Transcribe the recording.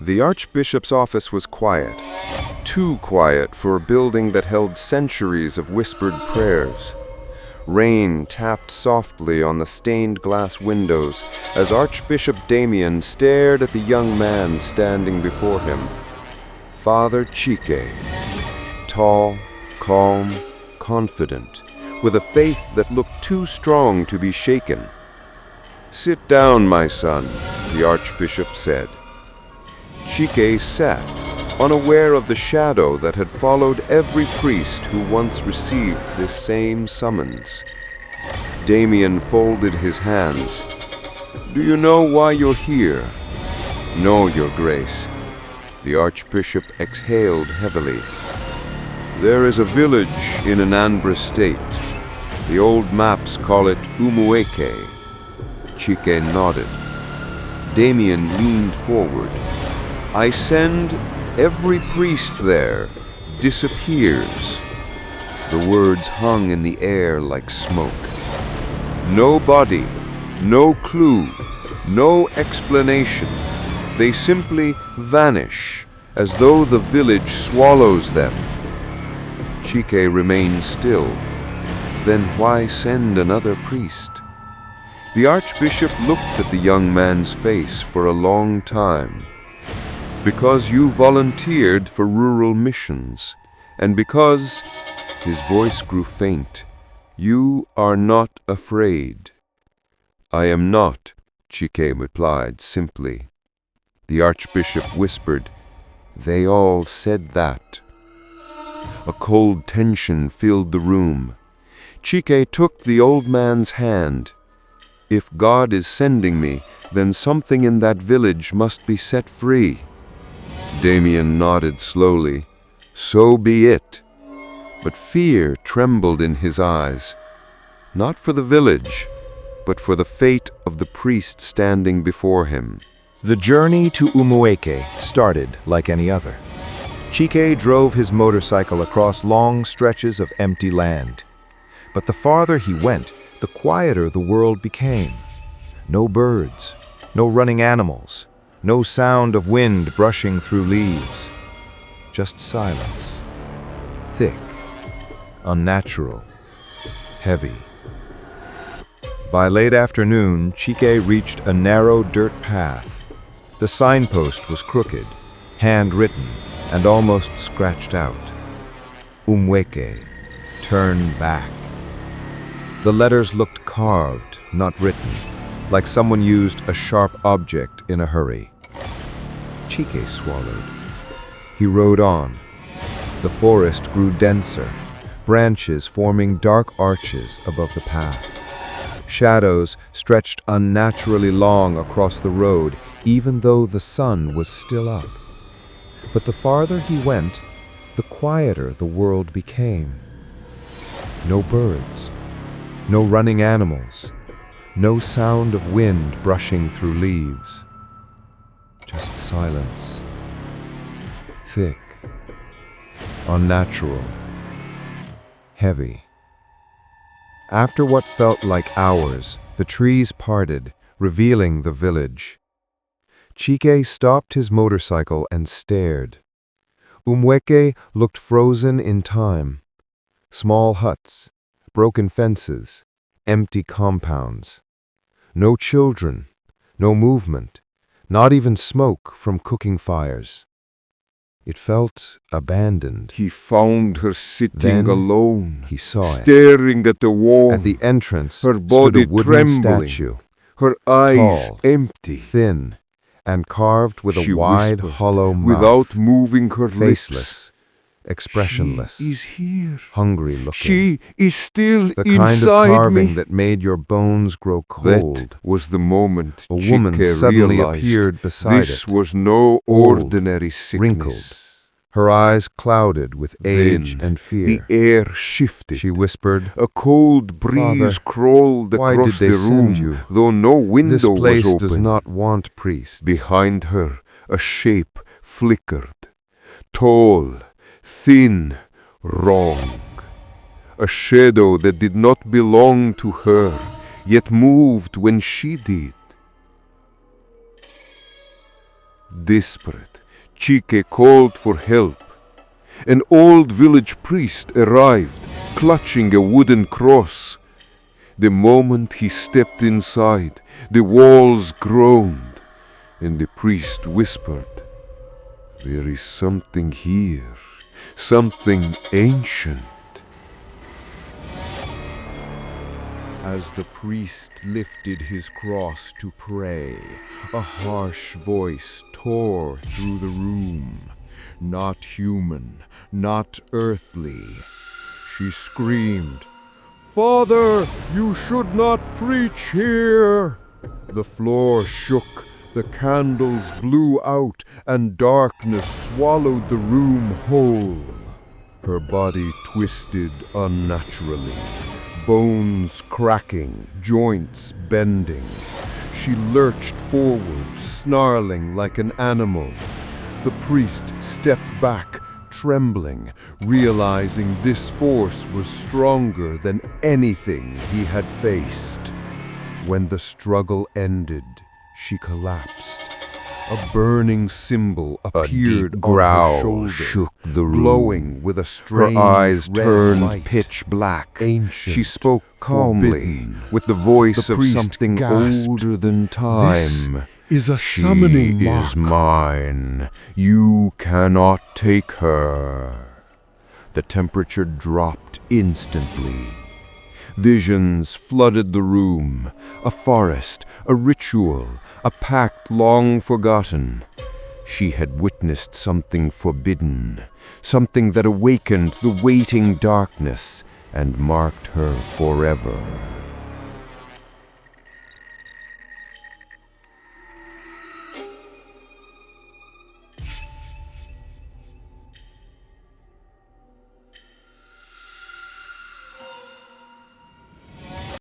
The Archbishop's office was quiet, too quiet for a building that held centuries of whispered prayers. Rain tapped softly on the stained glass windows as Archbishop Damien stared at the young man standing before him. Father Chike, tall, calm, confident, with a faith that looked too strong to be shaken. "Sit down, my son," the Archbishop said. Chike sat, unaware of the shadow that had followed every priest who once received this same summons. Damien folded his hands. "Do you know why you're here?" "No, Your Grace." The Archbishop exhaled heavily. "There is a village in Anambra State. The old maps call it Umueke." Chike nodded. Damien leaned forward. "I send every priest there disappears." The words hung in the air like smoke. No body, no clue, no explanation. They simply vanish, as though the village swallows them. Chike remained still. Then why send another priest? The Archbishop looked at the young man's face for a long time. "Because you volunteered for rural missions, and because," his voice grew faint, "you are not afraid." "I am not," Chike replied simply. The Archbishop whispered, "They all said that." A cold tension filled the room. Chike took the old man's hand. "If God is sending me, then something in that village must be set free." Damien nodded slowly. "So be it." But fear trembled in his eyes, not for the village, but for the fate of the priest standing before him. The journey to Umueke started like any other. Chike drove his motorcycle across long stretches of empty land. But the farther he went, the quieter the world became. No birds, no running animals, no sound of wind brushing through leaves. Just silence. Thick, unnatural, heavy. By late afternoon, Chike reached a narrow dirt path. The signpost was crooked, handwritten, and almost scratched out. Umueke, turn back. The letters looked carved, not written, like someone used a sharp object in a hurry. Chike swallowed. He rode on. The forest grew denser, branches forming dark arches above the path. Shadows stretched unnaturally long across the road, even though the sun was still up. But the farther he went, the quieter the world became. No birds, no running animals, no sound of wind brushing through leaves. Just silence. Thick, unnatural, heavy. After what felt like hours, the trees parted, revealing the village. Chike stopped his motorcycle and stared. Umueke looked frozen in time. Small huts, broken fences, empty compounds. No children, no movement, not even smoke from cooking fires. It felt abandoned. He found her sitting Then alone, he saw it. staring at the wall, At the entrance her stood body a wooden trembling, statue, her eyes tall, empty. thin, and carved with She a wide, whispered, hollow mouth, without moving her faceless, lips. expressionless, "She is here. hungry-looking. She is still The kind of inside carving me." that made your bones grow cold. That was the moment A woman Chike suddenly realized appeared beside this it, was no old, ordinary sickness. wrinkled, her eyes clouded with age Then and fear. the air shifted. She whispered, A cold breeze "Father, crawled why across did they the room, send you? though no window This place was open. does not want priests." Behind her, a shape flickered. Tall, thin, wrong. A shadow that did not belong to her, yet moved when she did. Desperate, Chike called for help. An old village priest arrived, clutching a wooden cross. The moment he stepped inside, the walls groaned, and the priest whispered, "There is something here, something ancient." As the priest lifted his cross to pray, a harsh voice tore through the room. Not human, not earthly. She screamed, "Father, you should not preach here!" The floor shook, the candles blew out, and darkness swallowed the room whole. Her body twisted unnaturally, bones cracking, joints bending. She lurched forward, snarling like an animal. The priest stepped back, trembling, realizing this force was stronger than anything he had faced. When the struggle ended, she collapsed. A burning symbol appeared deep on her growl shoulder, shook the room. glowing with a strange Her eyes red turned light. pitch black. Ancient, She spoke calmly, forbidden. with the voice The of priest something gasped, older than "This time. is a She summoning is mark." mine. You cannot take her. The temperature dropped instantly. Visions flooded the room. A forest, a ritual, a pact long forgotten. She had witnessed something forbidden, something that awakened the waiting darkness and marked her forever.